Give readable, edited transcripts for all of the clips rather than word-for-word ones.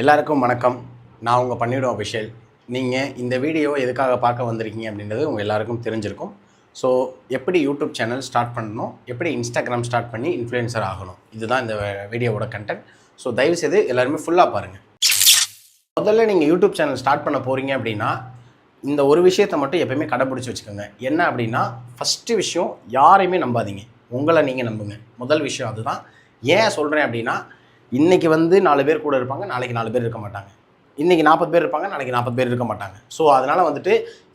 எல்லாருக்கும் வணக்கம். நான் உங்கள் பன்னிடும் அபிஷேல். நீங்கள் இந்த வீடியோ எதுக்காக பார்க்க வந்திருக்கீங்க அப்படின்றது உங்கள் எல்லாருக்கும் தெரிஞ்சிருக்கும். ஸோ எப்படி யூடியூப் சேனல் ஸ்டார்ட் பண்ணணும், எப்படி இன்ஸ்டாகிராம் ஸ்டார்ட் பண்ணி இன்ஃப்ளூயன்சர் ஆகணும், இதுதான் இந்த வீடியோவோட கண்டென்ட். ஸோ தயவுசெய்து எல்லாருமே ஃபுல்லாக பாருங்கள். முதல்ல நீங்கள் யூடியூப் சேனல் ஸ்டார்ட் பண்ண போகிறீங்க அப்படின்னா இந்த ஒரு விஷயத்தை மட்டும் எப்போயுமே கடைப்பிடிச்சி வச்சுக்கோங்க. என்ன அப்படின்னா, ஃபஸ்ட்டு விஷயம், யாரையுமே நம்பாதீங்க, உங்களை நீங்கள் நம்புங்க. முதல் விஷயம் அதுதான். ஏன் சொல்கிறேன் அப்படின்னா, இன்றைக்கி 4 பேர் கூட இருப்பாங்க, நாளைக்கு 4 பேர் இருக்க மாட்டாங்க. இன்றைக்கி 40 பேர் இருப்பாங்க, நாளைக்கு 40 பேர் இருக்க மாட்டாங்க. ஸோ அதனால்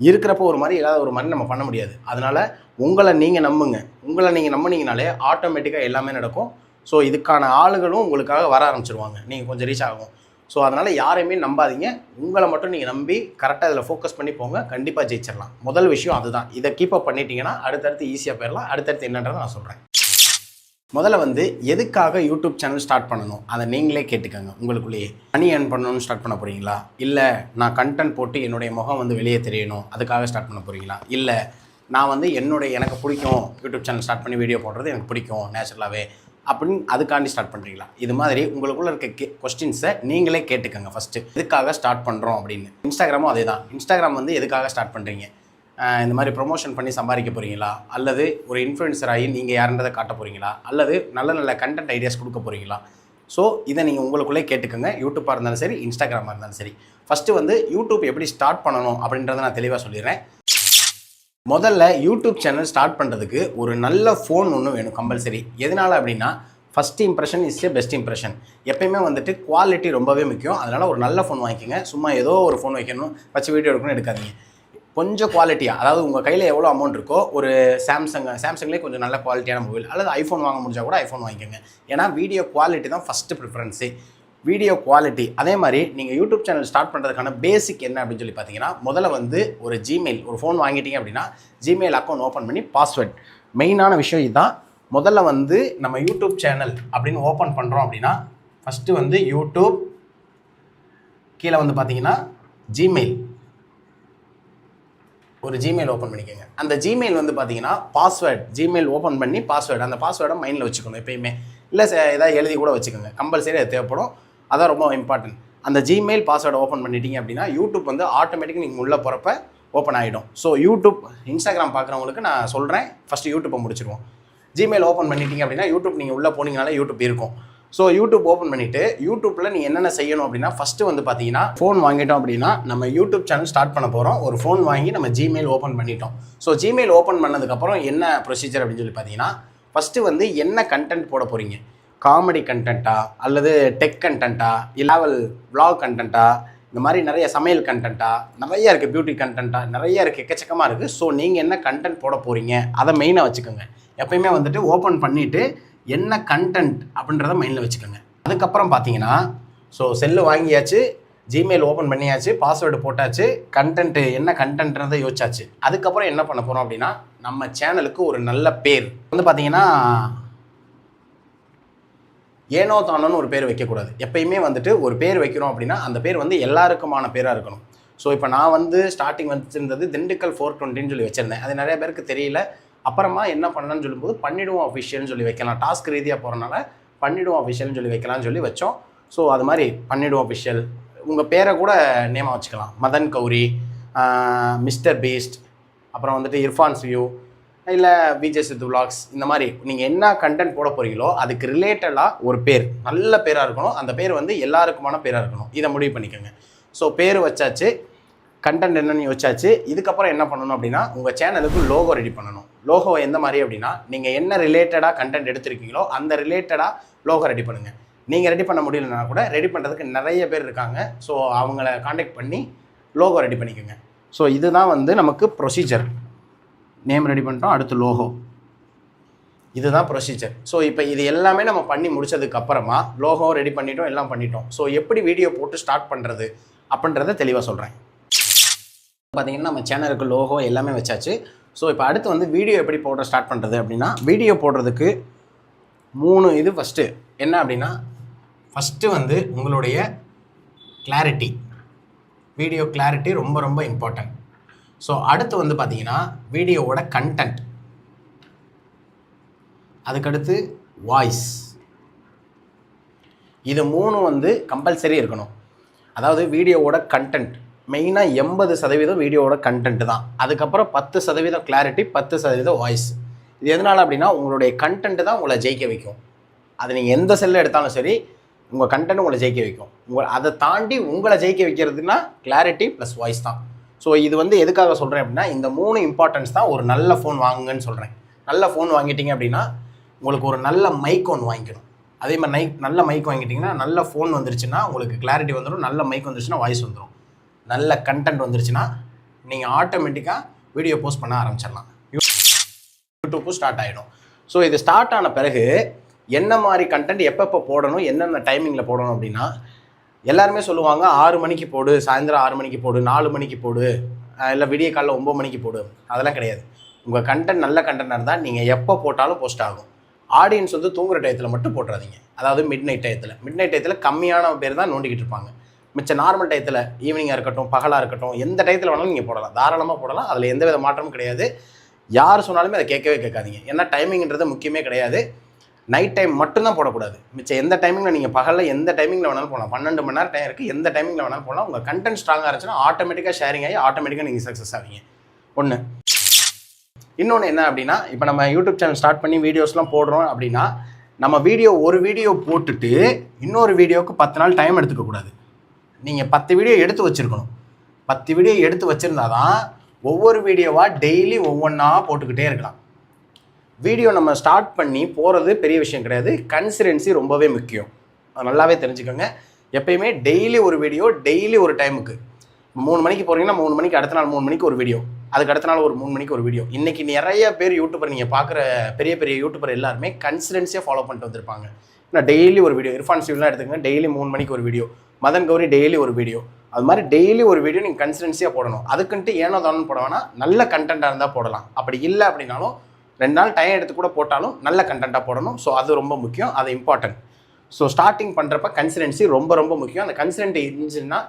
இருக்கிறப்போ ஒரு மாதிரி ஏதாவது ஒரு மாதிரி நம்ம பண்ண முடியாது. அதனால் உங்களை நீங்கள் நம்புங்க. உங்களை நீங்கள் நம்பினீங்கனாலே ஆட்டோமேட்டிக்காக எல்லாமே நடக்கும். ஸோ இதுக்கான ஆளுகளும் உங்களுக்காக வர ஆரம்பிச்சிருவாங்க, நீங்கள் கொஞ்சம் ரீச் ஆகும். ஸோ அதனால் யாரையுமே நம்பாதீங்க, உங்களை மட்டும் நீங்கள் நம்பி கரெக்டாக இதில் ஃபோக்கஸ் பண்ணி போங்க. கண்டிப்பாக ஜெயிச்சிடலாம். முதல் விஷயம் அதுதான். இதை கீப் அப் பண்ணிட்டீங்கன்னா அடுத்தடுத்து ஈஸியாக போயிடலாம். அடுத்தடுத்து என்னன்றதை நான் சொல்கிறேன். முதல்ல எதுக்காக யூடியூப் சேனல் ஸ்டார்ட் பண்ணணும் அதை நீங்களே கேட்டுக்கோங்க. உங்களுக்குள்ளேயே மணி ஏர்ன் பண்ணணும்னு ஸ்டார்ட் பண்ண போகிறீங்களா? இல்லை நான் கண்டென்ட் போட்டு என்னுடைய முகம் வெளியே தெரியணும் அதுக்காக ஸ்டார்ட் பண்ண போகிறீங்களா? இல்லை நான் எனக்கு பிடிக்கும் யூடியூப் சேனல் ஸ்டார்ட் பண்ணி வீடியோ போடுறது எனக்கு பிடிக்கும் நேச்சுரலாகவே அப்படின்னு அதுக்காண்டி ஸ்டார்ட் பண்ணுறீங்களா? இது மாதிரி உங்களுக்குள்ளே இருக்க கொஸ்டின்ஸை நீங்களே கேட்டுக்கோங்க. ஃபஸ்ட்டு எதுக்காக ஸ்டார்ட் பண்ணுறோம் அப்படின்னு. இன்ஸ்டாகிராமும் அதே தான். இன்ஸ்டாகிராம் எதுக்காக ஸ்டார்ட் பண்ணுறீங்க? இந்த மாதிரி ப்ரொமோஷன் பண்ணி சம்பாதிக்க போகிறீங்களா? அல்லது ஒரு இன்ஃப்ளூயன்சர் ஆகி நீங்கள் யாருன்றதை காட்ட போகிறீங்களா? அல்லது நல்ல நல்ல கண்டென்ட் ஐடியாஸ் கொடுக்க போகிறீங்களா? ஸோ இதை நீங்கள் உங்களுக்குள்ளே கேட்டுக்கோங்க. யூடியூப்பாக இருந்தாலும் சரி, இன்ஸ்டாகிராமாக இருந்தாலும் சரி. ஃபஸ்ட்டு யூடியூப் எப்படி ஸ்டார்ட் பண்ணணும் அப்படின்றத நான் தெளிவாக சொல்லிடுறேன். முதல்ல யூடியூப் சேனல் ஸ்டார்ட் பண்ணுறதுக்கு ஒரு நல்ல ஃபோன் ஒன்று வேணும் கம்பல்சரி. எதனால் அப்படின்னா, first impression is a best impression. எப்போயுமே குவாலிட்டி ரொம்பவே முக்கியம். அதனால் ஒரு நல்ல ஃபோன் வாங்கிக்கோங்க. சும்மா ஏதோ ஒரு ஃபோன் வைக்கணும், வச்சு வீடியோ எடுக்கணும்னு எடுக்காதீங்க. கொஞ்சம் குவாலிட்டியாக, அதாவது உங்கள் கையில் எவ்வளோ அமௌண்ட் இருக்கோ, ஒரு சாம்சங்லேயே கொஞ்சம் நல்ல குவாலிட்டியான மொபைல், அல்லது ஐஃபோன் வாங்க முடிஞ்சால் கூட ஐஃபோன் வாங்கிக்கோங்க. ஏன்னா வீடியோ குவாலிட்டி தான் ஃபஸ்ட்டு ப்ரிஃபரன்ஸு. Video quality. அதே மாதிரி நீங்கள் யூடியூப் சேனல் ஸ்டார்ட் பண்ணுறதுக்கான பேசிக் என்ன அப்படின்னு சொல்லி பார்த்தீங்கன்னா, முதல்ல ஒரு ஜிமெயில், ஒரு ஃபோன் வாங்கிட்டீங்க அப்படின்னா ஜிமெயில் அக்கௌண்ட் ஓப்பன் பண்ணி பாஸ்வேர்ட். மெயினான விஷயம் இதுதான். முதல்ல நம்ம யூடியூப் சேனல் அப்படின்னு ஓப்பன் பண்ணுறோம் அப்படின்னா, ஃபஸ்ட்டு யூடியூப், கீழே பார்த்தீங்கன்னா ஜிமெயில், ஒரு ஜிமெயில் ஓப்பன் பண்ணிக்கோங்க. அந்த ஜிமெயில் பார்த்தீங்கன்னா பாஸ்வேர்டு, ஜிமெயில் ஓப்பன் பண்ணி பாஸ்வேர்டு, அந்த பாஸ்வேர்டை மைண்டில் வச்சுக்கணும் எப்பயுமே. இல்லை ஏதாவது எழுதி கூட வச்சுக்கோங்க, கம்பல்சரி அது தேவைப்படும். அதான் ரொம்ப இம்பார்ட்டன்ட். அந்த ஜிமெயில் பாஸ்வேர்டை ஓப்பன் பண்ணிட்டீங்க அப்படின்னா யூடியூப் ஆட்டோமேட்டிக்காக நீங்கள் உள்ளே போகிறப்ப ஓப்பன் ஆகிடும். ஸோ யூடியூப், இன்ஸ்டாகிராம் பார்க்குறவங்களுக்கு நான் சொல்கிறேன், ஃபஸ்ட்டு யூடியூப்பை முடிச்சிடுவோம். ஜிமெயில் ஓப்பன் பண்ணிட்டீங்க அப்படின்னா யூடியூப் நீங்கள் உள்ளே போனீங்கனாலே யூடியூப் இருக்கும். ஸோ யூடியூப் ஓப்பன் பண்ணிவிட்டு யூடியூப்பில் நீங்கள் என்னென்ன செய்யணும் அப்படின்னா, ஃபஸ்ட்டு பார்த்தீங்கன்னா ஃபோன் வாங்கிட்டோம் அப்படின்னா நம்ம யூடியூப் சேனல் ஸ்டார்ட் பண்ண போகிறோம். ஒரு ஃபோன் வாங்கி நம்ம ஜிமெயில் ஓப்பன் பண்ணிட்டோம். ஸோ ஜிமெயில் ஓப்பன் பண்ணதுக்கப்புறம் என்ன ப்ரொசீஜர் அப்படின்னு சொல்லி பார்த்தீங்கன்னா, ஃபஸ்ட்டு என்ன கண்டென்ட் போட போகிறீங்க? காமெடி கண்டென்ட்டா, அல்லது டெக் கண்டென்ட்டா, இல்லாவல் விளாக் கண்டென்ட்டா, இந்த மாதிரி நிறைய சமையல் கண்டென்ட்டா, நிறைய இருக்குது, பியூட்டி கண்டென்ட்டா நிறைய இருக்குது, எக்கச்சக்கமாக இருக்குது. ஸோ நீங்கள் என்ன கண்டென்ட் போட போகிறீங்க அதை மெயினாக வச்சுக்கோங்க. எப்போயுமே ஓப்பன் பண்ணிவிட்டு என்ன கண்டென்ட் அப்படின்றத மைண்டில் வச்சுக்கோங்க. அதுக்கப்புறம் பார்த்தீங்கன்னா, ஸோ செல்லு வாங்கியாச்சு, ஜிமெயில் ஓப்பன் பண்ணியாச்சு, பாஸ்வேர்டு போட்டாச்சு, கண்டென்ட்டு என்ன கண்டென்ட்ன்றதை யோசிச்சாச்சு. அதுக்கப்புறம் என்ன பண்ண போகிறோம் அப்படின்னா, நம்ம சேனலுக்கு ஒரு நல்ல பேர் பார்த்தீங்கன்னா, ஏனோ தானோன்னு ஒரு பேர் வைக்கக்கூடாது. எப்பயுமே ஒரு பேர் வைக்கிறோம் அப்படின்னா அந்த பேர் எல்லாருக்குமான பேராக இருக்கணும். ஸோ இப்போ நான் ஸ்டார்டிங் வச்சுருந்தது திண்டுக்கல் 420ன்னு சொல்லி வச்சுருந்தேன். அது நிறைய பேருக்கு தெரியல. அப்புறமா என்ன பண்ணலான்னு சொல்லும்போது பண்ணிடுவோம் அஃபிஷியல்னு சொல்லி வைக்கலாம். டாஸ்க் ரீதியாக போகிறனால பண்ணிடுவோம் அஃபிஷியல்னு சொல்லி வைக்கலாம்னு சொல்லி வச்சோம். ஸோ அது மாதிரி பண்ணிடுவோம் அஃபிஷியல். உங்கள் பேரை கூட நேமாக வச்சுக்கலாம். மதன் கௌரி, மிஸ்டர் பீஸ்ட், அப்புறம் இர்ஃபான்ஸ் வியூ, இல்லை விஜய் சித்து விலாக்ஸ், இந்த மாதிரி நீங்கள் என்ன கண்டென்ட் போட போகிறீங்களோ அதுக்கு ரிலேட்டடாக ஒரு பேர், நல்ல பேராக இருக்கணும். அந்த பேர் எல்லாருக்குமான பேராக இருக்கணும். இதை முடிவு பண்ணிக்கோங்க. ஸோ பேர் வச்சாச்சு, கண்டென்ட் என்னன்னு யோசிச்சாச்சு. இதுக்கப்புறம் என்ன பண்ணணும் அப்படின்னா, உங்கள் சேனலுக்கு லோகோ ரெடி பண்ணணும். லோகோ எந்த மாதிரி அப்படின்னா, நீங்கள் என்ன ரிலேட்டடாக கண்டென்ட் எடுத்திருக்கீங்களோ அந்த ரிலேட்டடாக லோகோ ரெடி பண்ணுங்கள். நீங்கள் ரெடி பண்ண முடியலன்னா கூட ரெடி பண்ணுறதுக்கு நிறைய பேர் இருக்காங்க. ஸோ அவங்கள காண்டாக்ட் பண்ணி லோகோ ரெடி பண்ணிக்கோங்க. ஸோ இதுதான் நமக்கு ப்ரொசீஜர். நேம் ரெடி பண்ணிட்டோம், அடுத்து லோகோ, இதுதான் ப்ரொசீஜர். ஸோ இப்போ இது எல்லாமே நம்ம பண்ணி முடிச்சதுக்கப்புறமா லோகோ ரெடி பண்ணிட்டோம், எல்லாம் பண்ணிட்டோம். ஸோ எப்படி வீடியோ போட்டு ஸ்டார்ட் பண்ணுறது அப்படின்றத தெளிவாக சொல்கிறேன். பார்த்தீங்கன்னா நம்ம சேனலுக்கு லோகோ எல்லாமே வச்சாச்சு. ஸோ இப்போ அடுத்து வீடியோ எப்படி போட ஸ்டார்ட் பண்ணுறது அப்படின்னா, வீடியோ போடுறதுக்கு 3 இது. ஃபஸ்ட்டு என்ன அப்படின்னா, ஃபஸ்ட்டு உங்களுடைய கிளாரிட்டி, வீடியோ கிளாரிட்டி ரொம்ப ரொம்ப இம்பார்ட்டன்ட். ஸோ அடுத்து பார்த்தீங்கன்னா வீடியோவோட கண்டென்ட், அதுக்கடுத்து வாய்ஸ், இது 3 கம்பல்சரி இருக்கணும். அதாவது வீடியோவோட கண்டென்ட் மெயினாக 80% வீடியோவோட கண்டென்ட் தான். அதுக்கப்புறம் 10% கிளாரிட்டி, 10% வாய்ஸ். இது எதனால் அப்படின்னா உங்களுடைய கண்டென்ட் தான் உங்களை ஜெயிக்க வைக்கும். அது நீங்கள் எந்த செல்லில் எடுத்தாலும் சரி, உங்கள் கண்டென்ட் உங்களை ஜெயிக்க வைக்கும். அதை தாண்டி உங்களை ஜெயிக்க வைக்கிறதுனா கிளாரிட்டி ப்ளஸ் வாய்ஸ் தான். ஸோ இது வந்து எதுக்காக சொல்கிறேன் அப்படின்னா, இந்த 3 இம்பார்ட்டன்ஸ் தான் ஒரு நல்ல ஃபோன் வாங்குங்கன்னு சொல்கிறேன். நல்ல ஃபோன் வாங்கிட்டீங்க அப்படின்னா உங்களுக்கு ஒரு நல்ல மைக் ஒன்று வாங்கிக்கணும். அதே மாதிரி நல்ல மைக் வாங்கிட்டிங்கன்னா, நல்ல ஃபோன் வந்துருச்சுன்னா உங்களுக்கு கிளாரிட்டி வந்துடும், நல்ல மைக் வந்துருச்சுன்னா வாய்ஸ் வந்துடும், நல்ல கண்டென்ட் வந்துருச்சுன்னா நீங்கள் ஆட்டோமேட்டிக்காக வீடியோ போஸ்ட் பண்ண ஆரம்பிச்சிடலாம். யூடியூப்பும் ஸ்டார்ட் ஆகிடும். ஸோ இது ஸ்டார்ட் ஆன பிறகு என்ன மாதிரி கண்டென்ட் எப்பப்போ போடணும், என்னென்ன டைமிங்கில் போடணும் அப்படின்னா, எல்லாருமே சொல்லுவாங்க 6 மணிக்கு போடு, சாயந்தரம் 6 மணிக்கு போடு, 4 மணிக்கு போடு, இல்லை விடிய காலைல 9 மணிக்கு போடு. அதெல்லாம் கிடையாது. உங்கள் கண்டென்ட் நல்ல கண்டென்ட்டாக இருந்தால் நீங்கள் எப்போ போட்டாலும் போஸ்ட் ஆகும். ஆடியன்ஸ் வந்து தூங்குற டயத்தில் மட்டும் போட்டுறாதீங்க. அதாவது மிட் நைட் டயத்தில் கம்மியான பேர் தான் நோண்டிக்கிட்டு இருப்பாங்க. மிச்ச நார்மல் டயத்தில் ஈவினிங்காக இருக்கட்டும், பகலாக இருக்கட்டும், எந்த டயத்தில் வேணாலும் நீங்கள் போடலாம், தாராளமாக போடலாம். அதில் எந்த வித மாற்றமும் கிடையாது. யார் சொன்னாலுமே அதை கேட்கவே கேட்காதீங்க. ஏன்னா டைமிங்கிறது முக்கியமே கிடையாது. நைட் டைம் மட்டும்தான் போடக்கூடாது. மிச்சம் எந்த டைமிங்கில் நீங்கள் பகலில் எந்த டைமிங்கில் வேணாலும் போகலாம். 12 மணி நேரம் டைம் இருக்குது, எந்த டைமிங்கில் வேணாலும் போகலாம். உங்கள் கண்டென்ட் ஸ்ட்ராங்காக இருந்துச்சுன்னா ஆட்டோமேட்டிக்காக ஷேரிங் ஆகி ஆட்டோமேட்டிக்காக நீங்கள் சக்ஸஸ் ஆவீங்க. ஒன்று. இன்னொன்று என்ன அப்படின்னா, இப்போ நம்ம யூடியூப் சேனல் ஸ்டார்ட் பண்ணி வீடியோஸ்லாம் போடுறோம் அப்படின்னா, நம்ம ஒரு வீடியோ போட்டுட்டு இன்னொரு வீடியோவுக்கு 10 நாள் டைம் எடுத்துக்கக்கூடாது. நீங்கள் 10 வீடியோ எடுத்து வச்சுருக்கணும். 10 வீடியோ எடுத்து வச்சுருந்தா தான் ஒவ்வொரு வீடியோவாக டெய்லி ஒவ்வொன்றா போட்டுக்கிட்டே இருக்கலாம். வீடியோ நம்ம ஸ்டார்ட் பண்ணி போகிறது பெரிய விஷயம் கிடையாது. கன்சிஸ்டன்சி ரொம்பவே முக்கியம். அது நல்லாவே தெரிஞ்சுக்கோங்க. எப்பயுமே டெய்லி ஒரு வீடியோ, டெய்லி ஒரு டைமுக்கு. 3 மணிக்கு போகிறீங்கன்னா 3 மணிக்கு, அடுத்த நாள் 3 மணிக்கு ஒரு வீடியோ, அதுக்கு அடுத்த நாள் ஒரு 3 மணிக்கு ஒரு வீடியோ. இன்றைக்கி நிறைய பேர் யூடியூபர், நீங்கள் பார்க்குற பெரிய பெரிய யூடியூபர் எல்லாருமே கன்சிஸ்டன்சியாக ஃபாலோ பண்ணிட்டு வந்திருப்பாங்க. ஏன்னா டெய்லி ஒரு வீடியோ. இர்ஃபான் சிவ்லாம் எடுத்துக்கங்க, டெய்லி 3 மணிக்கு ஒரு வீடியோ. மதன் கௌரி டெய்லி ஒரு வீடியோ. அது மாதிரி டெய்லி ஒரு வீடியோ நீங்கள் கன்சிஸ்டன்சியாக போடணும். அதுக்குன்ட்டு ஏனோ தானோ போட வேணாம். நல்ல கண்டென்ட்டாக இருந்தால் போடலாம். அப்படி இல்லை அப்படின்னாலும் 2 நாள் டைம் எடுத்து கூட போட்டாலும் நல்ல கண்டென்ட்டாக போடணும். ஸோ அது ரொம்ப முக்கியம், அது இம்பார்ட்டன்ட். ஸோ ஸ்டார்டிங் பண்ணுறப்ப கன்சிஸ்டன்சி ரொம்ப ரொம்ப முக்கியம். அந்த கன்சிஸ்டன்ட் இருந்துச்சுன்னா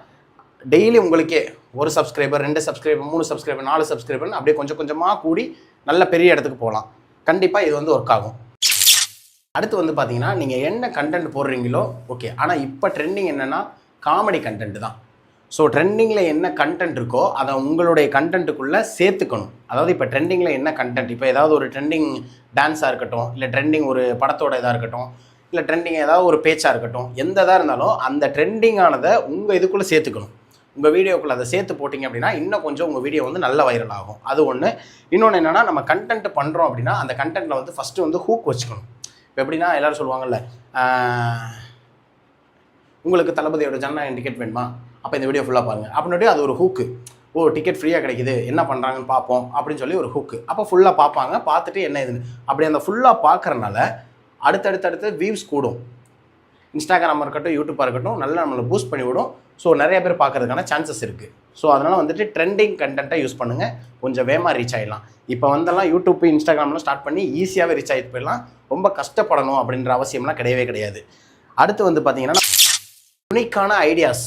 டெய்லி உங்களுக்கே 1 சப்ஸ்கிரைபர், 2 சப்ஸ்கிரைபர், 3 சப்ஸ்கிரைபர், 4 சப்ஸ்கிரைபர்னு அப்படியே கொஞ்சம் கொஞ்சமாக கூடி நல்ல பெரிய இடத்துக்கு போகலாம். கண்டிப்பாக இது வந்து ஒர்க் ஆகும். அடுத்து வந்து பார்த்தீங்கன்னா, நீங்கள் என்ன கண்டென்ட் போடுறீங்களோ ஓகே. ஆனால் இப்போ ட்ரெண்டிங் என்னென்னா காமெடி கண்டென்ட் தான். ஸோ ட்ரெண்டிங்கில் என்ன கண்டென்ட் இருக்கோ அதை உங்களுடைய கண்டென்ட்டுக்குள்ளே சேர்த்துக்கணும். அதாவது இப்போ ட்ரெண்டிங்கில் என்ன கண்டென்ட், இப்போ ஏதாவது ஒரு ட்ரெண்டிங் டான்ஸாக இருக்கட்டும், இல்லை ட்ரெண்டிங் ஒரு படத்தோட இதாக இருக்கட்டும், இல்லை ட்ரெண்டிங் ஏதாவது ஒரு பேச்சாக இருக்கட்டும், எந்த இதாக இருந்தாலும் அந்த ட்ரெண்டிங்கானதை உங்கள் இதுக்குள்ளே சேர்த்துக்கணும். உங்கள் வீடியோக்குள்ளே அதை சேர்த்து போட்டிங்க அப்படின்னா இன்னும் கொஞ்சம் உங்கள் வீடியோ வந்து நல்ல வைரல் ஆகும். அது ஒன்று. இன்னொன்று என்னென்னா, நம்ம கண்டென்ட் பண்ணுறோம் அப்படின்னா அந்த கண்டென்ட்டில் வந்து ஃபஸ்ட்டு வந்து ஹூக் வச்சுக்கணும். இப்போ எப்படின்னா, எல்லோரும் சொல்லுவாங்கல்ல, உங்களுக்கு தளபதியோட ஜனநாயகம் டிக்கெட் வேணுமா, அப்போ இந்த வீடியோ ஃபுல்லாக பாருங்கள் அப்படின்ட்டு அது ஒரு ஹூக்கு. ஓ, டிக்கெட் ஃப்ரீயாக கிடைக்குது, என்ன பண்ணுறாங்கன்னு பார்ப்போம் அப்படின்னு சொல்லி ஒரு ஹூக்கு. அப்போ ஃபுல்லாக பார்ப்பாங்க, பார்த்துட்டு என்ன இதுன்னு அப்படி அந்த ஃபுல்லாக பார்க்குறனால அடுத்தடுத்து வியூஸ் கூடும். இன்ஸ்டாகிராமாக இருக்கட்டும், யூடியூப்பாக இருக்கட்டும், நல்லா நம்மளை பூஸ்ட் பண்ணி விடும். ஸோ நிறைய பேர் பார்க்குறதுக்கான சான்சஸ் இருக்குது. ஸோ அதனால் வந்துட்டு ட்ரெண்டிங் கண்டென்ட்டை யூஸ் பண்ணுங்கள், கொஞ்சம் வேகமாக ரீச் ஆகிடலாம். இப்போ வந்தெல்லாம் யூடியூப், இன்ஸ்டாகிராம்லாம் ஸ்டார்ட் பண்ணி ஈஸியாகவே ரீச் ஆகிட்டு போயிடலாம். ரொம்ப கஷ்டப்படணும் அப்படின்ற அவசியம்லாம் கிடையவே கிடையாது. அடுத்து வந்து பார்த்திங்கன்னா, யூனிக்கான ஐடியாஸ்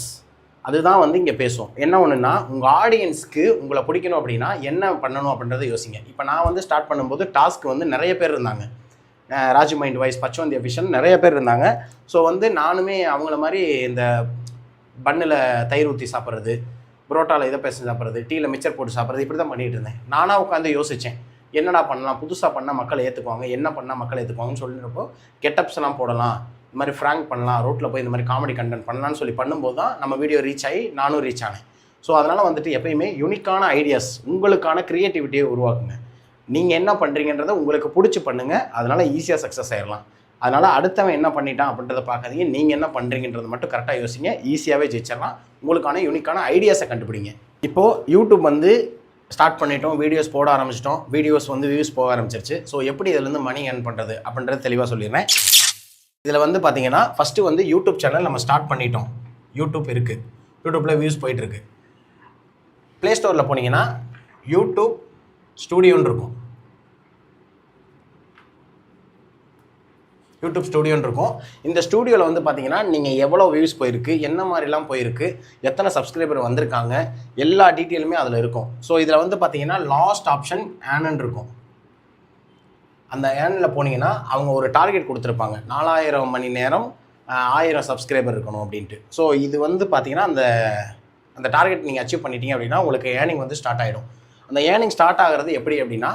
அதுதான் வந்து இங்கே பேசுவோம். என்ன ஒன்றுன்னா, உங்கள் ஆடியன்ஸ்க்கு உங்களை பிடிக்கணும் அப்படின்னா என்ன பண்ணணும் அப்படின்றத யோசிங்க. இப்போ நான் வந்து ஸ்டார்ட் பண்ணும்போது டாஸ்க் வந்து நிறைய பேர் இருந்தாங்க. ராஜு மைண்ட் வாய்ஸ், பச்சவந்தி அஃபிஷியல், நிறைய பேர் இருந்தாங்க. ஸோ வந்து நானுமே அவங்கள மாதிரி இந்த பண்ணில் தயிர் ஊற்றி சாப்பிட்றது, புரோட்டாவில் இதை பேச சாப்பிட்றது, டீயில் மிச்சர் போட்டு சாப்பிட்றது, இப்படி தான் பண்ணிகிட்டு இருந்தேன். நானாக உட்காந்து யோசித்தேன், என்னடா பண்ணலாம், புதுசாக பண்ணால் மக்கள் ஏற்றுக்குவாங்க, என்ன பண்ணால் மக்கள் ஏற்றுக்குவாங்கன்னு சொல்லிட்டு கெட்டப்ஸ்லாம் போடலாம், இந்த மாதிரி ஃப்ராங்க் பண்ணலாம், ரோட்டில் போய் இந்த மாதிரி காமெடி கண்டென்ட் பண்ணலான்னு சொல்லி பண்ணும்போது தான் நம்ம வீடியோ ரீச் ஆகி நானும் ரீச் ஆனேன். ஸோ அதனால் வந்துட்டு எப்பயுமே யூனிக்கான ஐடியாஸ், உங்களுக்கான க்ரியேட்டிவிட்டியை உருவாக்குங்க. நீங்கள் என்ன பண்ணுறீங்கன்றதை உங்களுக்கு பிடிச்சி பண்ணுங்கள். அதனால் ஈஸியாக சக்ஸஸ் ஆகிடலாம். அதனால் அடுத்தவன் என்ன பண்ணிட்டான் அப்படின்றத பார்க்காதீங்க, நீங்கள் என்ன பண்ணுறீங்கன்றதை மட்டும் கரெக்டாக யோசிங்க. ஈஸியாகவே ஜெயிச்சிடலாம். உங்களுக்கான யூனிக்கான ஐடியாஸை கண்டுபிடிங்க. இப்போது யூடியூப் வந்து ஸ்டார்ட் பண்ணிட்டோம், வீடியோஸ் போட ஆரம்பிச்சிட்டோம், வீடியோஸ் வந்து வியூஸ் போக ஆரம்பிச்சிருச்சு. ஸோ எப்படி இதிலேருந்து மணி ஏர்ன் பண்ணுறது அப்படின்றத தெளிவாக சொல்லிடுறேன். இதில் வந்து பார்த்தீங்கன்னா, ஃபஸ்ட்டு வந்து யூடியூப் சேனல் நம்ம ஸ்டார்ட் பண்ணிட்டோம். யூடியூப் இருக்குது, யூடியூப்பில் வியூஸ் போயிட்டுருக்கு. ப்ளே ஸ்டோரில் போனீங்கன்னா யூடியூப் ஸ்டூடியோன்னு இருக்கும். யூடியூப் ஸ்டூடியோன்னு இருக்கும். இந்த ஸ்டூடியோவில் வந்து பார்த்தீங்கன்னா, நீங்கள் எவ்வளோ வியூஸ் போயிருக்கு, என்ன மாதிரிலாம் போயிருக்கு, எத்தனை சப்ஸ்கிரைபர் வந்திருக்காங்க, எல்லா டீட்டெயிலுமே அதில் இருக்கும். ஸோ இதில் வந்து பார்த்தீங்கன்னா லாஸ்ட் ஆப்ஷன் ஏர்ன் இருக்கும். அந்த ஏர்னில் போனீங்கன்னா அவங்க ஒரு டார்கெட் கொடுத்துருப்பாங்க. 4000 மணி நேரம் 1000 சப்ஸ்கிரைபர் இருக்கணும் அப்படின்ட்டு. ஸோ இது வந்து பார்த்தீங்கன்னா அந்த டார்கெட் நீங்கள் அச்சீவ் பண்ணிட்டீங்க அப்படின்னா உங்களுக்கு ஏர்னிங் வந்து ஸ்டார்ட் ஆகிடும். அந்த ஏர்னிங் ஸ்டார்ட் ஆகிறது எப்படி அப்படின்னா,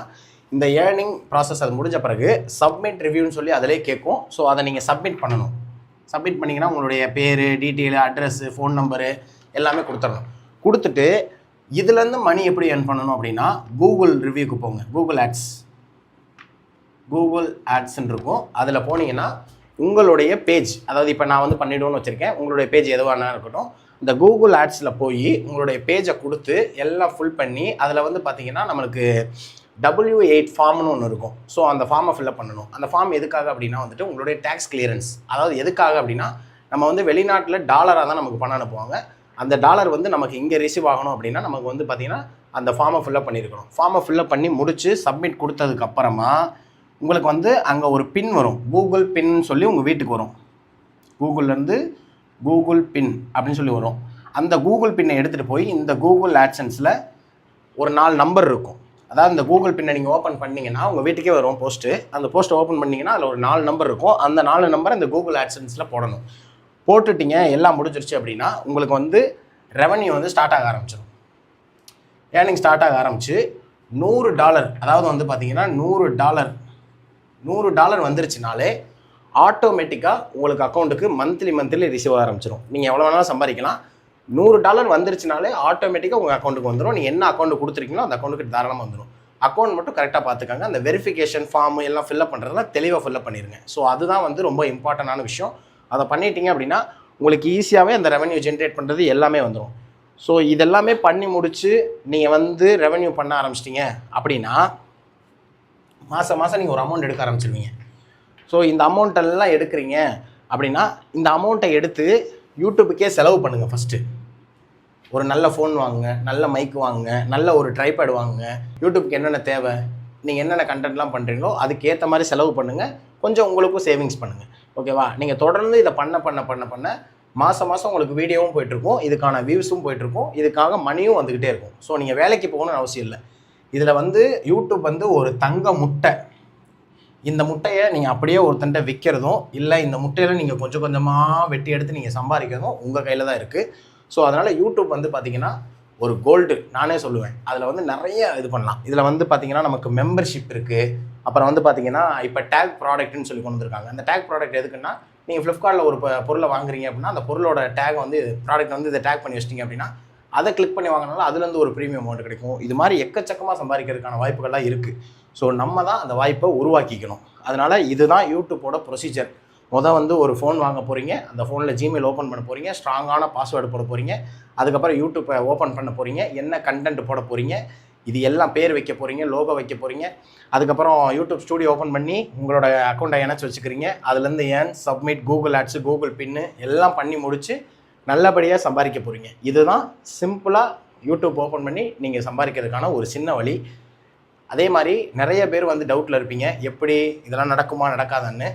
இந்த ஏர்னிங் ப்ராசஸ் அது முடிஞ்ச பிறகு சப்மிட் ரிவ்யூன்னு சொல்லி அதிலே கேட்கும். ஸோ அதை நீங்கள் சப்மிட் பண்ணணும். சப்மிட் பண்ணிங்கன்னா உங்களுடைய பேர், டீட்டெயிலு, அட்ரஸ்ஸு, ஃபோன் நம்பரு எல்லாமே கொடுத்துடணும். கொடுத்துட்டு இதுலேருந்து மணி எப்படி ஏர்ன் பண்ணணும் அப்படின்னா, கூகுள் ரிவ்யூக்கு போங்க. கூகுள் ஆட்ஸ்ன்னு இருக்கும். அதில் போனீங்கன்னா உங்களுடைய பேஜ், அதாவது இப்போ நான் வந்து பண்ணிவிடுவோன்னு வச்சுருக்கேன், உங்களுடைய பேஜ் எதுவானா இருக்கட்டும், இந்த கூகுள் ஆட்ஸில் போய் உங்களுடைய பேஜை கொடுத்து எல்லாம் ஃபுல் பண்ணி அதில் வந்து பார்த்திங்கன்னா நம்மளுக்கு W8 ஃபார்ம்னு ஒன்று இருக்கும். ஸோ அந்த ஃபார்மை ஃபில்அப் பண்ணணும். அந்த ஃபார்ம் எதுக்காக அப்படின்னா வந்துட்டு உங்களுடைய டேக்ஸ் கிளியரன்ஸ். அதாவது எதுக்காக அப்படின்னா, நம்ம வந்து வெளிநாட்டில் டாலராக தான் நமக்கு பணம் அனுப்புவாங்க. அந்த டாலர் வந்து நமக்கு இங்கே ரிசீவ் ஆகணும் அப்படின்னா நமக்கு வந்து பார்த்திங்கன்னா அந்த ஃபார்மை ஃபில்அப் பண்ணியிருக்கணும். ஃபார்மை ஃபில்அப் பண்ணி முடித்து சப்மிட் கொடுத்ததுக்கப்புறமா உங்களுக்கு வந்து அங்கே ஒரு பின் வரும். கூகுள் பின்னு சொல்லி உங்கள் வீட்டுக்கு வரும். கூகுள்லேருந்து கூகுள் பின் அப்படின்னு சொல்லி வரும். அந்த கூகுள் பின்னை எடுத்துகிட்டு போய் இந்த கூகுள் ஆட்சன்ஸில் ஒரு 4 நம்பர் இருக்கும். அதாவது இந்த கூகுள் பின்னை நீங்கள் ஓப்பன் பண்ணிங்கன்னா உங்கள் வீட்டுக்கே வரும் போஸ்ட்டு. அந்த போஸ்ட்டை ஓப்பன் பண்ணிங்கன்னா அதில் ஒரு 4 நம்பர் இருக்கும். அந்த 4 நம்பரை இந்த கூகுள் ஆட்சன்ஸில் போடணும். போட்டுட்டிங்க, எல்லாம் முடிஞ்சிருச்சு அப்படின்னா உங்களுக்கு வந்து ரெவன்யூ வந்து ஸ்டார்ட் ஆக ஆரம்பிச்சிடும். ஏர்னிங் ஸ்டார்ட் ஆக ஆரம்பிச்சு $100, அதாவது வந்து பார்த்தீங்கன்னா $100 வந்துருச்சுனாலே ஆட்டோமேட்டிக்காக உங்களுக்கு அக்கௌண்ட்டுக்கு மந்த்லி ரிசீவ் ஆக ஆரம்பிச்சிடும். நீங்கள் எவ்வளோ வேணாலும் சம்பாதிக்கலாம். $100 வந்துருச்சுனாலே ஆட்டோமேட்டிக்காக உங்கள் அக்கௌண்ட்டுக்கு வந்துடும். நீங்கள் என்ன அக்கௌண்ட் கொடுத்துருக்கீங்களோ அந்த அக்கௌண்ட்டுக்கு தாராளமாக வந்துடும். அக்கௌண்ட் மட்டும் கரெக்டாக பார்த்துக்காங்க. அந்த வெரிஃபிகேஷன் ஃபார்ம் எல்லாம் ஃபில்அப் பண்ணுறதுலாம் தெளிவாக ஃபில்அப் பண்ணிடுங்க. ஸோ அதுதான் வந்து ரொம்ப இம்பார்ட்டண்டான விஷயம். அதை பண்ணிட்டீங்க அப்படின்னா உங்களுக்கு ஈஸியாகவே அந்த ரெவன்யூ ஜென்ரேட் பண்ணுறது எல்லாமே வந்துடும். ஸோ இதெல்லாமே பண்ணி முடித்து நீங்கள் வந்து ரெவன்யூ பண்ண ஆரம்பிச்சிட்டிங்க அப்படின்னா மாதம் நீங்கள் ஒரு அமௌண்ட் எடுக்க ஆரம்பிச்சிருவீங்க. ஸோ இந்த அமௌண்ட்டெல்லாம் எடுக்கிறீங்க அப்படின்னா இந்த அமௌண்ட்டை எடுத்து யூடியூப்புக்கே செலவு பண்ணுங்கள். ஃபஸ்ட்டு ஒரு நல்ல ஃபோன் வாங்குங்க, நல்ல மைக் வாங்குங்க, நல்ல ஒரு ட்ரைபேட் வாங்குங்க. யூடியூப்க்கு என்னென்ன தேவை, நீங்கள் என்னென்ன கண்டென்ட்லாம் பண்ணுறீங்களோ அதுக்கேற்ற மாதிரி செலவு பண்ணுங்கள். கொஞ்சம் உங்களுக்கும் சேவிங்ஸ் பண்ணுங்கள். ஓகேவா? நீங்கள் தொடர்ந்து இதை பண்ண மாதம் உங்களுக்கு வீடியோவும் போயிட்டுருக்கும், இதுக்கான வியூஸும் போயிட்டுருக்கும், இதுக்காக மணியும் வந்துக்கிட்டே இருக்கும். ஸோ நீங்கள் வேலைக்கு போகணும்னு அவசியம் இல்லை. இதில் வந்து யூடியூப் வந்து ஒரு தங்க முட்டை. இந்த முட்டையை நீங்கள் அப்படியே ஒருத்தன்ட்ட விற்கிறதும் இல்லை, இந்த முட்டையில் நீங்கள் கொஞ்சம் கொஞ்சமாக வெட்டி எடுத்து நீங்கள் சம்பாதிக்கிறதும் உங்கள் கையில் தான் இருக்குது. ஸோ அதனால் யூடியூப் வந்து பார்த்திங்கன்னா ஒரு கோல்டு நானே சொல்லுவேன். அதில் வந்து நிறைய இது பண்ணலாம். இதில் வந்து பார்த்திங்கன்னா நமக்கு மெம்பர்ஷிப் இருக்குது. அப்புறம் வந்து பார்த்திங்கன்னா இப்போ டேக் ப்ராடக்ட்னு சொல்லி கொண்டு வந்திருக்காங்க. அந்த டேக் ப்ராடக்ட் எதுக்குன்னா, நீங்கள் ஃப்ளிப்கார்ட்டில் ஒரு பொருளை வாங்குறீங்க அப்படின்னா அந்த பொருளோட டேக் வந்து ப்ராடக்ட் வந்து இதை டேக் பண்ணி வச்சிட்டிங்க அப்படின்னா அதை கிளிக் பண்ணி வாங்கினாலும் அதுலேருந்து ஒரு ப்ரீமியம் அமௌண்ட் கிடைக்கும். இது மாதிரி எக்கச்சக்கமாக சம்பாதிக்கிறதுக்கான வாய்ப்புகள்லாம் இருக்குது. ஸோ நம்ம தான் அந்த வாய்ப்பை உருவாக்கிக்கணும். அதனால் இதுதான் யூடியூப்போட ப்ரொசீஜர். வந்து ஒரு ஃபோன் வாங்க போகிறீங்க, அந்த ஃபோனில் ஜிமெயில் ஓப்பன் பண்ண போகிறீங்க, ஸ்ட்ராங்கான பாஸ்வேர்டு போட போகிறீங்க, அதுக்கப்புறம் யூடியூப்பை ஓப்பன் பண்ண போகிறீங்க, என்ன கண்டென்ட் போட போகிறீங்க, இது எல்லாம் பேர் வைக்க போகிறீங்க, லோகோ வைக்க போகிறீங்க, அதுக்கப்புறம் யூடியூப் ஸ்டூடியோ ஓப்பன் பண்ணி உங்களோட அக்கௌண்ட்டை இணைச்சி வச்சுக்கிறீங்க. அதுலேருந்து சப்மிட், கூகுள் ஆட்ஸு, கூகுள் பின்னு எல்லாம் பண்ணி முடித்து நல்லபடியாக சம்பாதிக்க போகிறீங்க. இதுதான் சிம்பிளாக யூடியூப் ஓப்பன் பண்ணி நீங்கள் சம்பாதிக்கிறதுக்கான ஒரு சின்ன வழி. அதே மாதிரி நிறைய பேர் வந்து டவுட்டில் இருப்பீங்க, எப்படி இதெல்லாம் நடக்குமா நடக்காதான்னு.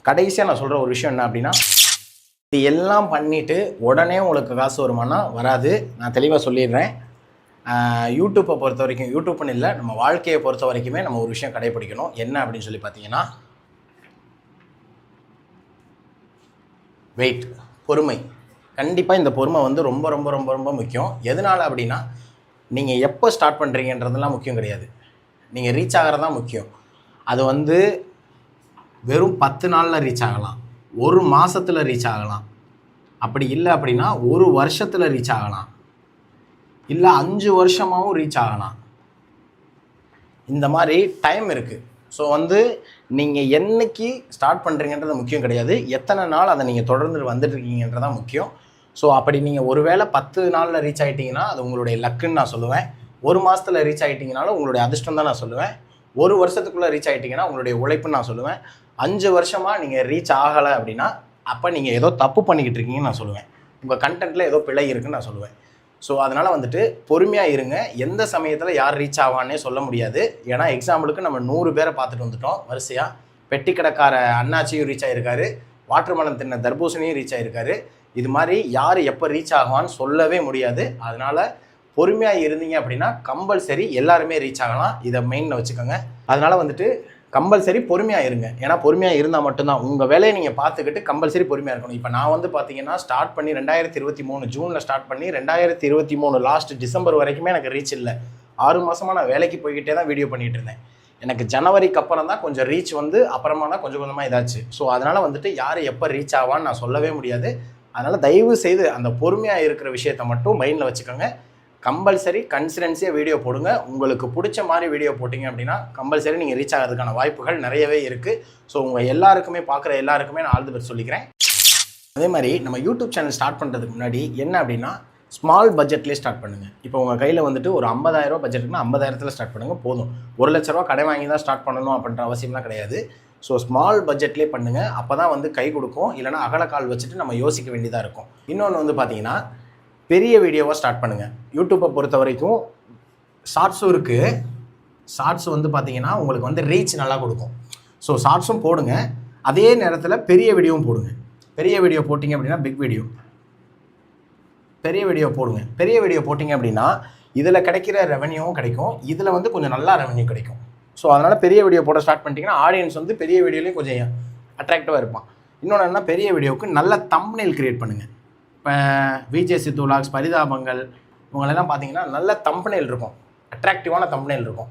கடைசியாக நான் சொல்கிற ஒரு விஷயம் என்ன அப்படின்னா, இது எல்லாம் பண்ணிவிட்டு உடனே உங்களுக்கு காசு வருமானா வராது. நான் தெளிவாக சொல்லிடுறேன். யூடியூப்பை பொறுத்த வரைக்கும், யூடியூப்னு இல்லை, நம்ம வாழ்க்கையை பொறுத்த வரைக்குமே நம்ம ஒரு விஷயம் கடைப்பிடிக்கணும். என்ன அப்படின்னு சொல்லி பார்த்தீங்கன்னா, வெயிட், பொறுமை. கண்டிப்பாக இந்த பொறுமை வந்து ரொம்ப ரொம்ப ரொம்ப ரொம்ப முக்கியம். எதனால் அப்படின்னா, நீங்கள் எப்போ ஸ்டார்ட் பண்ணுறீங்கன்றதெல்லாம் முக்கியம் கிடையாது, நீங்கள் ரீச் ஆகிறது தான் முக்கியம். அது வந்து வெறும் 10 நாளில் ரீச் ஆகலாம், ஒரு மாதத்தில் ரீச் ஆகலாம், அப்படி இல்லை அப்படின்னா ஒரு வருஷத்தில் ரீச் ஆகலாம், இல்லை 5 வருஷமாகவும் ரீச் ஆகலாம். இந்த மாதிரி டைம் இருக்குது. ஸோ வந்து நீங்கள் என்னைக்கு ஸ்டார்ட் பண்ணுறீங்கன்றது முக்கியம் கிடையாது, எத்தனை நாள் அதை நீங்கள் தொடர்ந்து வந்துட்டுருக்கீங்கன்றதான் முக்கியம். ஸோ அப்படி நீங்கள் ஒரு வேளை 10 நாளில் ரீச் ஆகிட்டிங்கன்னா அது உங்களுடைய லக்குன்னு நான் சொல்லுவேன். ஒரு மாதத்தில் ரீச் ஆகிட்டிங்கனாலும் உங்களுடைய அதிர்ஷ்டம் தான் நான் சொல்லுவேன். ஒரு வருஷத்துக்குள்ளே ரீச் ஆகிட்டிங்கன்னா உங்களுடைய உழைப்புன்னு நான் சொல்லுவேன். 5 வருஷமாக நீங்கள் ரீச் ஆகலை அப்படின்னா அப்போ நீங்கள் ஏதோ தப்பு பண்ணிக்கிட்டு இருக்கீங்கன்னு நான் சொல்லுவேன். உங்கள் கண்டென்ட்டில் ஏதோ பிழை இருக்குன்னு நான் சொல்லுவேன். ஸோ அதனால் வந்துட்டு பொறுமையாக இருங்க. எந்த சமயத்தில் யார் ரீச் ஆவான்னே சொல்ல முடியாது. ஏன்னா எக்ஸாம்பிளுக்கு நம்ம 100 பேரை பார்த்துட்டு வந்துட்டோம் வரிசையாக. பெட்டி கடைக்கார அண்ணாச்சியும் ரீச் ஆகிருக்காரு, வாட்டர்மெலன் தின்ன தர்பூசணியும் ரீச் ஆகிருக்காரு. இது மாதிரி யார் எப்போ ரீச் ஆகுவான்னு சொல்லவே முடியாது. அதனால் பொறுமையாக இருந்தீங்க அப்படின்னா கம்பல்சரி எல்லாருமே ரீச் ஆகலாம். இதை மெயினில் வச்சுக்கோங்க. அதனால் வந்துட்டு கம்பல்சரி பொறுமையாக இருங்க. ஏன்னா பொறுமையாக இருந்தால் மட்டும்தான் உங்கள் வேலையை நீங்கள் பார்த்துக்கிட்டு கம்பல்சரி பொறுமையாக இருக்கணும். இப்போ நான் வந்து பார்த்தீங்கன்னா ஸ்டார்ட் பண்ணி 2023 ஜூனில் ஸ்டார்ட் பண்ணி 2023 லாஸ்ட் டிசம்பர் வரைக்குமே எனக்கு ரீச் இல்லை. 6 மாதமாக நான் வேலைக்கு போய்கிட்டே தான் வீடியோ பண்ணிகிட்டு இருந்தேன். எனக்கு ஜனவரிக்கு அப்புறம் தான் கொஞ்சம் ரீச் வந்து அப்புறமா தான் கொஞ்சம் கொஞ்சமாக இதாச்சு. ஸோ அதனால் வந்துட்டு யார் எப்போ ரீச் ஆவான்னு நான் சொல்லவே முடியாது. அதனால் தயவு செய்து அந்த பொறுமையாக இருக்கிற விஷயத்த மட்டும் மைண்டில் வச்சுக்கோங்க. கம்பல்சரி கன்சிஸ்டன்சியாக வீடியோ போடுங்க. உங்களுக்கு பிடிச்ச மாதிரி வீடியோ போட்டிங்க அப்படின்னா கம்பல்சரி நீங்கள் ரீச் ஆகிறதுக்கான வாய்ப்புகள் நிறையவே இருக்குது. ஸோ உங்கள் எல்லாருக்குமே பார்க்குற எல்லாருக்குமே நான் ஆல் தி பெஸ்ட் சொல்லிக்கிறேன். அதே மாதிரி நம்ம யூடியூப் சேனல் ஸ்டார்ட் பண்ணுறதுக்கு முன்னாடி என்ன அப்படின்னா ஸ்மால் பட்ஜெட்லேயே ஸ்டார்ட் பண்ணுங்கள். இப்போ உங்கள் கையில் வந்துட்டு ஒரு 50,000 ரூபா பட்ஜெட்னா 50,000 ஸ்டார்ட் பண்ணுங்கள் போதும். 1 லட்ச ரூபா கடை வாங்கி தான் ஸ்டார்ட் பண்ணணும் அப்படின்ற அவசியம்லாம் கிடையாது. ஸோ ஸ்மால் பட்ஜெட்லேயே பண்ணுங்கள். அப்போ தான் வந்து கை கொடுக்கும். இல்லைனா அகலக்கால் வச்சுட்டு நம்ம யோசிக்க வேண்டியதாக இருக்கும். இன்னொன்று வந்து பார்த்தீங்கன்னா பெரிய வீடியோவாக ஸ்டார்ட் பண்ணுங்கள். யூடியூப்பை பொறுத்த வரைக்கும் ஷார்ட்ஸும் இருக்குது. ஷார்ட்ஸ் வந்து பார்த்தீங்கன்னா உங்களுக்கு வந்து ரீச் நல்லா கொடுக்கும். ஸோ ஷார்ட்ஸும் போடுங்க, அதே நேரத்தில் பெரிய வீடியோவும் போடுங்க. பெரிய வீடியோ போட்டிங்க அப்படின்னா பெரிய வீடியோ போடுங்க. பெரிய வீடியோ போட்டிங்க அப்படின்னா இதில் கிடைக்கிற ரெவன்யூவும் கிடைக்கும், இதில் வந்து கொஞ்சம் நல்லா ரெவன்யூ கிடைக்கும். ஸோ அதனால் பெரிய வீடியோ போட ஸ்டார்ட் பண்ணிட்டீங்கன்னா ஆடியன்ஸ் வந்து பெரிய வீடியோலையும் கொஞ்சம் அட்ராக்டிவாக இருப்பான். இன்னொன்று என்ன, பெரிய வீடியோவுக்கு நல்ல தம்ப்நெயில் க்ரியேட் பண்ணுங்கள். இப்போ விஜே சித்து விலாக்ஸ், பரிதாபங்கள் இவங்களெல்லாம் பார்த்தீங்கன்னா நல்ல தம்ப்நெயில் இருக்கும், அட்ராக்டிவான தம்ப்நெயில் இருக்கும்.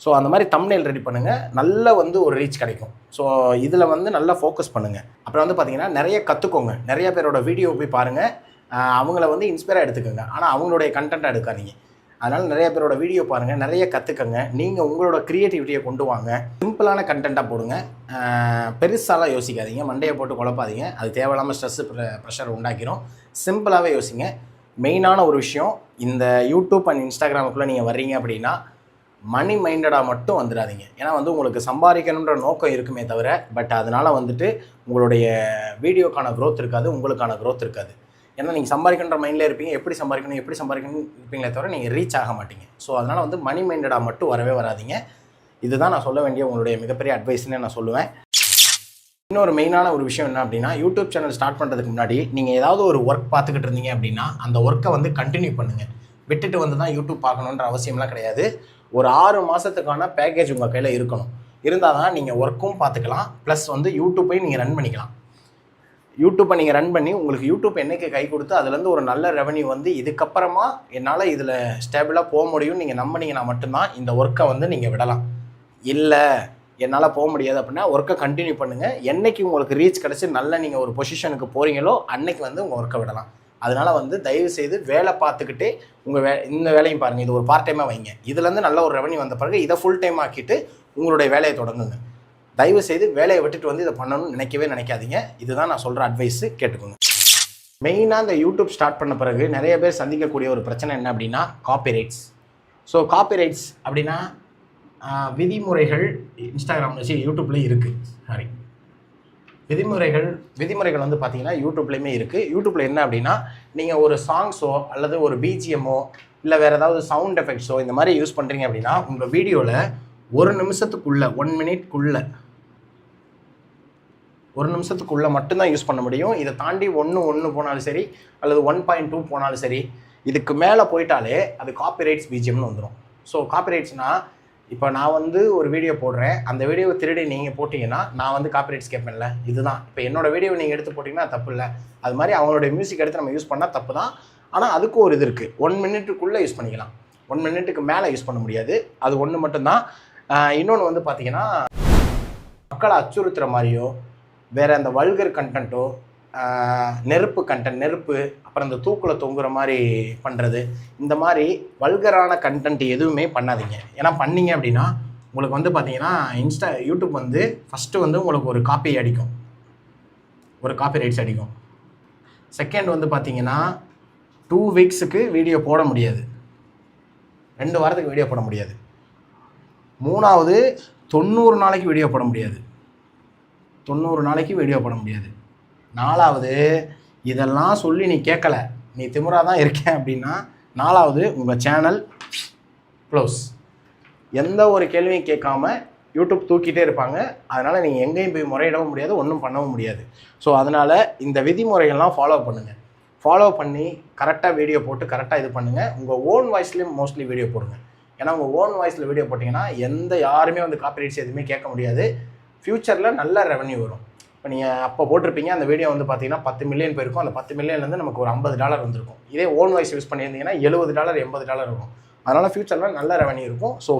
ஸோ அந்த மாதிரி தம்ப்நெயில் ரெடி பண்ணுங்கள், நல்ல வந்து ஒரு ரீச் கிடைக்கும். ஸோ இதில் வந்து நல்லா ஃபோக்கஸ் பண்ணுங்கள். அப்புறம் வந்து பார்த்தீங்கன்னா நிறைய கற்றுக்கோங்க. நிறைய பேரோட வீடியோ போய் பாருங்கள், அவங்கள வந்து இன்ஸ்பயராக எடுத்துக்கோங்க. ஆனால் அவங்களுடைய கண்டென்ட்டாக எடுக்காதீங்க. அதனால் நிறைய பேரோட வீடியோ பாருங்கள், நிறைய கற்றுக்கங்க. நீங்கள் உங்களோட க்ரியேட்டிவிட்டியை கொண்டு வாங்க. சிம்பிளான கண்டென்ட்டாக போடுங்க. பெருசாலாம் யோசிக்காதீங்க, மண்டையை போட்டு குழப்பாதீங்க. அது தேவையில்லாமல் ஸ்ட்ரெஸ்ஸு ப்ரெஷர் உண்டாக்கிடும். சிம்பிளாகவே யோசிங்க. மெயினான ஒரு விஷயம், இந்த யூடியூப் அண்ட் இன்ஸ்டாகிராமுக்குள்ளே நீங்கள் வர்றீங்க அப்படின்னா மணி மைண்டடாக மட்டும் வந்துடாதீங்க. ஏன்னா வந்து உங்களுக்கு சம்பாதிக்கணுன்ற நோக்கம் இருக்குமே தவிர, பட் அதனால் வந்துட்டு உங்களுடைய வீடியோக்கான க்ரோத் இருக்காது, உங்களுக்கான க்ரோத் இருக்காது. ஏன்னா நீங்கள் சம்பாதிக்கணுன்ற மைண்டில் இருப்பீங்க, எப்படி சம்பாதிக்கணும் இருப்பீங்களே தவிர நீங்கள் ரீச் ஆக மாட்டீங்க. ஸோ அதனால் வந்து மணி மைண்டடாக மட்டும் வரவே வராதிங்க. இதுதான் நான் சொல்ல வேண்டிய உங்களுடைய மிகப்பெரிய அட்வைஸ்னே நான் சொல்லுவேன். இன்னொரு மெயினான ஒரு விஷயம் என்ன அப்படின்னா, யூடியூப் சேனல் ஸ்டார்ட் பண்ணுறதுக்கு முன்னாடி நீங்கள் ஏதாவது ஒரு ஒர்க் பார்த்துக்கிட்டு இருந்தீங்க அப்படின்னா அந்த ஒர்க்கை வந்து கண்டினியூ பண்ணுங்கள். விட்டுட்டு வந்து தான் யூடியூப் பார்க்கணுன்ற அவசியம்லாம் கிடையாது. ஒரு 6 மாதத்துக்கான பேக்கேஜ் உங்கள் கையில் இருக்கணும். இருந்தால் தான் நீங்கள் ஒர்க்கும் பார்த்துக்கலாம், ப்ளஸ் வந்து யூடியூப்பையும் நீங்கள் ரன் பண்ணிக்கலாம். யூடியூப்பை நீங்கள் ரன் பண்ணி உங்களுக்கு யூடியூப் என்றைக்கு கை கொடுத்து அதுலேருந்து ஒரு நல்ல ரெவன்யூ வந்து இதுக்கப்புறமா என்னால் இதில் ஸ்டேபிளாக போக முடியும்னு நீங்கள் நம்பினீங்கன்னா மட்டும்தான் இந்த ஒர்க்கை வந்து நீங்கள் விடலாம். இல்லை என்னால் போக முடியாது அப்படின்னா ஒர்க்கை கண்டினியூ பண்ணுங்கள். என்றைக்கு உங்களுக்கு ரீச் கிடச்சி நல்ல நீங்கள் ஒரு பொசிஷனுக்கு போகிறீங்களோ அன்னைக்கு வந்து உங்கள் ஒர்க்கை விடலாம். அதனால் வந்து தயவு செய்து வேலை பார்த்துக்கிட்டே இந்த வேலையும் பாருங்கள். இது ஒரு பார்ட் டைமாக வைங்க. இதுலேருந்து நல்ல ஒரு ரெவன்யூ வந்த பிறகு இதை ஃபுல் டைம் ஆக்கிட்டு உங்களுடைய வேலையை தொடங்குங்க. தயவு செய்து வேலையை விட்டுட்டு வந்து இதை பண்ணணும்னு நினைக்காதீங்க. இதுதான் நான் சொல்கிற அட்வைஸு, கேட்டுக்கோங்க. மெயினாக இந்த யூடியூப் ஸ்டார்ட் பண்ண பிறகு நிறைய பேர் சந்திக்கக்கூடிய ஒரு பிரச்சனை என்ன அப்படின்னா காப்பிரைட்ஸ். ஸோ காப்பிரைட்ஸ் அப்படின்னா விதிமுறைகள் யூடியூப்லேயும் இருக்குது. விதிமுறைகள் வந்து பார்த்தீங்கன்னா யூடியூப்லேயுமே இருக்குது. யூடியூப்பில் என்ன அப்படின்னா நீங்கள் ஒரு சாங்ஸோ அல்லது ஒரு பிஜிஎம்மோ இல்லை வேறு ஏதாவது சவுண்ட் எஃபெக்ட்ஸோ இந்த மாதிரி யூஸ் பண்ணுறீங்க அப்படின்னா உங்கள் வீடியோவில் 1 நிமிஷத்துக்குள்ளே 1 நிமிஷத்துக்குள்ளே மட்டும்தான் யூஸ் பண்ண முடியும். இதை தாண்டி 1 போனாலும் சரி அல்லது 1.2 போனாலும் சரி, இதுக்கு மேலே போயிட்டாலே அது காப்பிரைட்ஸ் பிஜிஎம்னு வந்துடும். ஸோ காப்பிரைட்ஸ்னால் இப்போ நான் வந்து ஒரு வீடியோ போடுறேன், அந்த வீடியோவை திருடி நீங்கள் போட்டிங்கன்னா நான் வந்து காப்பிரைட்ஸ் கேட்பேன்ல. இதுதான் இப்போ என்னோடய வீடியோவை நீங்கள் எடுத்து போட்டிங்கன்னா தப்பு இல்லை. அது மாதிரி அவங்களுடைய மியூசிக் எடுத்து நம்ம யூஸ் பண்ணால் தப்பு தான். ஆனால் அதுக்கும் ஒரு இது இருக்குது. 1 மினிட்டுக்குள்ளே யூஸ் பண்ணிக்கலாம், 1 மினிட்டுக்கு மேலே யூஸ் பண்ண முடியாது. அது ஒன்று மட்டும்தான். இன்னொன்று வந்து பார்த்தீங்கன்னா மக்களை அச்சுறுத்துகிற மாதிரியோ வேறு அந்த வல்கர் கண்டென்ட்டோ நெருப்பு அப்புறம் இந்த தூக்கில் தொங்குற மாதிரி பண்ணுறது, இந்த மாதிரி வல்கரான கண்டென்ட் எதுவுமே பண்ணாதீங்க. ஏன்னா பண்ணிங்க அப்படின்னா உங்களுக்கு வந்து பார்த்தீங்கன்னா யூடியூப் வந்து ஃபஸ்ட்டு வந்து உங்களுக்கு ஒரு காப்பிரைட்ஸ் அடிக்கும். செகண்ட் வந்து பார்த்தீங்கன்னா 2 வீக்ஸுக்கு வீடியோ போட முடியாது, 2 வாரத்துக்கு வீடியோ போட முடியாது. 3வது 90 நாளைக்கு வீடியோ போட முடியாது, 4வது இதெல்லாம் சொல்லி நீ கேட்கல, நீ திமிரா தான் இருக்கேன் அப்படின்னா 4வது உங்கள் சேனல் க்ளோஸ். எந்த ஒரு கேள்வியும் கேட்காம யூடியூப் தூக்கிட்டே இருப்பாங்க. அதனால் நீங்கள் எங்கேயும் போய் முறையிடவும் முடியாது, ஒன்றும் பண்ணவும் முடியாது. ஸோ அதனால் இந்த விதிமுறைகள்லாம் ஃபாலோ பண்ணி கரெக்டாக வீடியோ போட்டு கரெக்டாக இது பண்ணுங்கள். உங்கள் ஓன் வாய்ஸ்லேயும் மோஸ்ட்லி வீடியோ போடுங்க. ஏன்னா உங்கள் ஓன் வாய்ஸில் வீடியோ போட்டிங்கன்னா யாருமே வந்து காப்பிரைட்ஸ் எதுவுமே கேட்க முடியாது. ஃப்யூச்சரில் நல்ல ரெவன்யூ வரும். இப்போ நீங்கள் அப்போ போட்டிருப்பீங்க, அந்த வீடியோ வந்து பார்த்தீங்கன்னா 10 மில்லியன் போயிருக்கும். அந்த 10 மில்லியன்லேருந்து நமக்கு ஒரு $50 வந்திருக்கும். இதே ஓன் வாய்ஸ் யூஸ் பண்ணியிருந்தீங்கன்னா $70 $80 இருக்கும். அதனால் ஃப்யூச்சரில் நல்ல ரெவன்யூ இருக்கும். ஸோ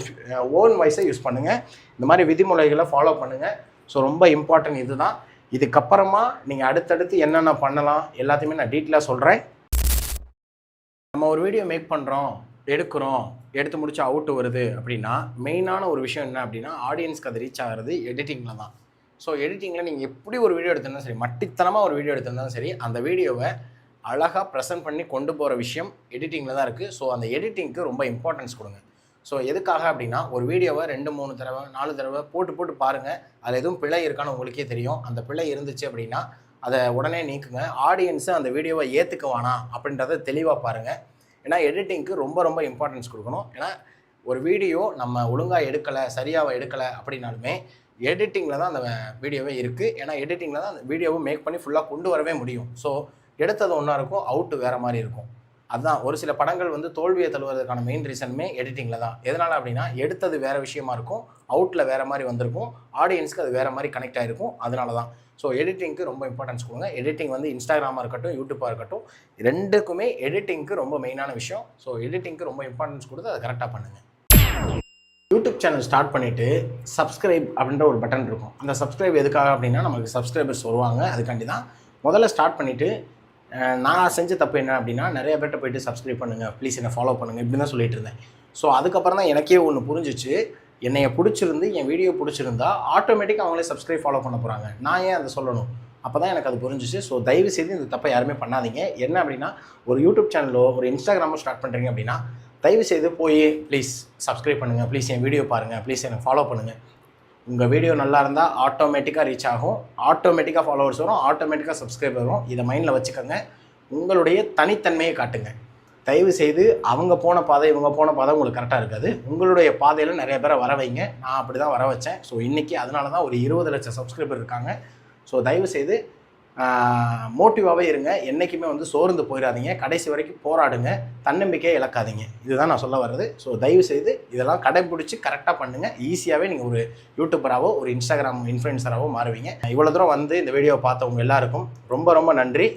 ஓன் வாய்ஸை யூஸ் பண்ணுங்கள். இந்த மாதிரி விதிமுறைகளை ஃபாலோ பண்ணுங்கள். ஸோ ரொம்ப இம்பார்ட்டன்ட் இது தான். இதுக்கப்புறமா நீங்கள் அடுத்தடுத்து என்னென்ன பண்ணலாம் எல்லாத்தையுமே நான் டீட்டெயிலாக சொல்கிறேன். நம்ம ஒரு வீடியோ மேக் பண்ணுறோம், எடுத்து முடிச்சு அவுட்டு வருது அப்படின்னா மெயினான ஒரு விஷயம் என்ன அப்படின்னா ஆடியன்ஸ்க்கு அது ரீச் ஆகிறது எடிட்டிங்கில் தான். ஸோ எடிட்டிங்கில் நீங்கள் எப்படி ஒரு வீடியோ எடுத்திருந்தாலும் சரி, மட்டித்தனமாக ஒரு வீடியோ எடுத்திருந்தாலும் சரி, அந்த வீடியோவை அழகாக ப்ரெசென்ட் பண்ணி கொண்டு போகிற விஷயம் எடிட்டிங்கில் தான் இருக்குது. ஸோ அந்த எடிட்டிங்க்கு ரொம்ப இம்பார்ட்டன்ஸ் கொடுங்க. ஸோ எதுக்காக அப்படின்னா ஒரு வீடியோவை 2 3 தடவை 4 தடவை போட்டு பாருங்கள். அதில் எதுவும் பிழை இருக்கான்னு உங்களுக்கே தெரியும். அந்த பிழை இருந்துச்சு அப்படின்னா அதை உடனே நீக்குங்க. ஆடியன்ஸு அந்த வீடியோவை ஏற்றுக்குவானா அப்படின்றத தெளிவாக பாருங்கள். ஏன்னா எடிட்டிங்க்கு ரொம்ப ரொம்ப இம்பார்ட்டன்ஸ் கொடுக்கணும். ஏன்னா ஒரு வீடியோ நம்ம ஒழுங்காக எடுக்கலை, சரியாக எடுக்கலை அப்படின்னாலுமே எடிட்டிங்கில் தான் அந்த வீடியோவே இருக்குது. ஏன்னா எடிட்டிங்கில் தான் அந்த வீடியோவை மேக் பண்ணி ஃபுல்லாக கொண்டு வரவே முடியும். ஸோ எடுத்தது ஒன்றா இருக்கும், அவுட்டு வேறு மாதிரி இருக்கும். அதுதான் ஒரு சில படங்கள் வந்து தோல்வியை தழுவதற்கான மெயின் ரீசனுமே எடிட்டிங்கில் தான். எதனால் அப்படின்னா எடுத்தது வேறு விஷயமா இருக்கும், அவுட்டில் வேறு மாதிரி வந்திருக்கும், ஆடியன்ஸ்க்கு அது வேறு மாதிரி கனெக்ட் ஆகிருக்கும். அதனால தான் ஸோ எடிட்டிங்க்கு ரொம்ப இம்பார்ட்டன்ஸ் கொடுங்க. எடிட்டிங் வந்து இன்ஸ்டாகிராமாக இருக்கட்டும், யூடியூப்பாக இருக்கட்டும், ரெண்டுக்குமே எடிட்டிங்க்கு ரொம்ப மெயினான விஷயம். ஸோ எடிட்டிங்க்கு ரொம்ப இம்பார்ட்டன்ஸ் கொடுத்து அதை கரெக்டாக பண்ணுங்கள். யூடியூப் சேனல் ஸ்டார்ட் பண்ணிவிட்டு சப்ஸ்கிரைப் அப்படின்ற ஒரு பட்டன் இருக்கும். அந்த சப்ஸ்கிரைப் எதுக்காக அப்படின்னா நமக்கு சப்ஸ்கிரைபர்ஸ் வருவாங்க, அதுக்காண்டி தான். முதல்ல ஸ்டார்ட் பண்ணிவிட்டு நான் செஞ்ச தப்பு என்ன அப்படின்னா நிறைய பேர்கிட்ட போய்ட்டு சப்ஸ்கிரைப் பண்ணுங்கள், ப்ளீஸ் என்னை ஃபாலோ பண்ணுங்கள் இப்படி தான் சொல்லிட்டு இருந்தேன். ஸோ அதுக்கப்புறம் தான் எனக்கே ஒன்று புரிஞ்சிச்சு. என்னைய பிடிச்சிருந்து என் வீடியோ பிடிச்சிருந்தா ஆட்டோமேட்டிக்காக அவங்களே சப்ஸ்கிரைப் ஃபாலோ பண்ண போகிறாங்க. நான் ஏன் அதை சொல்லணும்? அப்போ தான் எனக்கு அது புரிஞ்சிச்சு. ஸோ தயவு செய்து இந்த தப்பை யாருமே பண்ணாதீங்க. என்ன அப்படின்னா ஒரு யூடியூப் சேனலோ ஒரு இன்ஸ்டாகிராமோ ஸ்டார்ட் பண்ணுறீங்க அப்படின்னா தயவு செய்து போய் ப்ளீஸ் சப்ஸ்கிரைப் பண்ணுங்கள், ப்ளீஸ் என் வீடியோ பாருங்கள், ப்ளீஸ் என்னை ஃபாலோ பண்ணுங்கள். உங்கள் வீடியோ நல்லா இருந்தால் ஆட்டோமேட்டிக்காக ரீச் ஆகும், ஆட்டோமேட்டிக்காக ஃபாலோவர்ஸ் வரும், ஆட்டோமேட்டிக்காக சப்ஸ்கிரைப் வரும். இதை மைண்டில் வச்சுக்கோங்க. உங்களுடைய தனித்தன்மையை காட்டுங்க. தயவு செய்து அவங்க போன பாதை இவங்க போன பாதை உங்களுக்கு கரெக்டாக இருக்காது. உங்களுடைய பாதையில் நிறைய பேரை வர வைங்க. நான் அப்படி தான் வர வச்சேன். ஸோ இன்றைக்கி அதனால தான் ஒரு 20 லட்சம் சப்ஸ்கிரைபர் இருக்காங்க. ஸோ தயவு செய்து மோட்டிவாகவே இருங்க. என்றைக்குமே வந்து சோர்ந்து போயிடாதீங்க. கடைசி வரைக்கும் போராடுங்க. தன்னம்பிக்கையை இழக்காதீங்க. இதுதான் நான் சொல்ல வர்றது. ஸோ தயவு செய்து இதெல்லாம் கடைப்பிடிச்சி கரெக்டாக பண்ணுங்கள். ஈஸியாகவே நீங்கள் ஒரு யூடியூபராகவோ ஒரு இன்ஸ்டாகிராம் இன்ஃப்ளூயன்சராகவோ மாறுவீங்க. இவ்வளோ தூரம் வந்து இந்த வீடியோவை பார்த்தவங்க எல்லாருக்கும் ரொம்ப ரொம்ப நன்றி.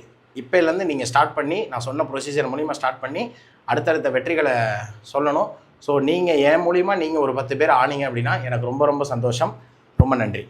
இப்போலேருந்து நீங்கள் ஸ்டார்ட் பண்ணி நான் சொன்ன ப்ரொசீஜர் மூலிமா ஸ்டார்ட் பண்ணி அடுத்தடுத்த வெற்றிகளை சொல்லணும். ஸோ நீங்கள் என் மூலிமா நீங்கள் ஒரு 10 பேர் ஆனீங்க அப்படின்னா எனக்கு ரொம்ப ரொம்ப சந்தோஷம். ரொம்ப நன்றி.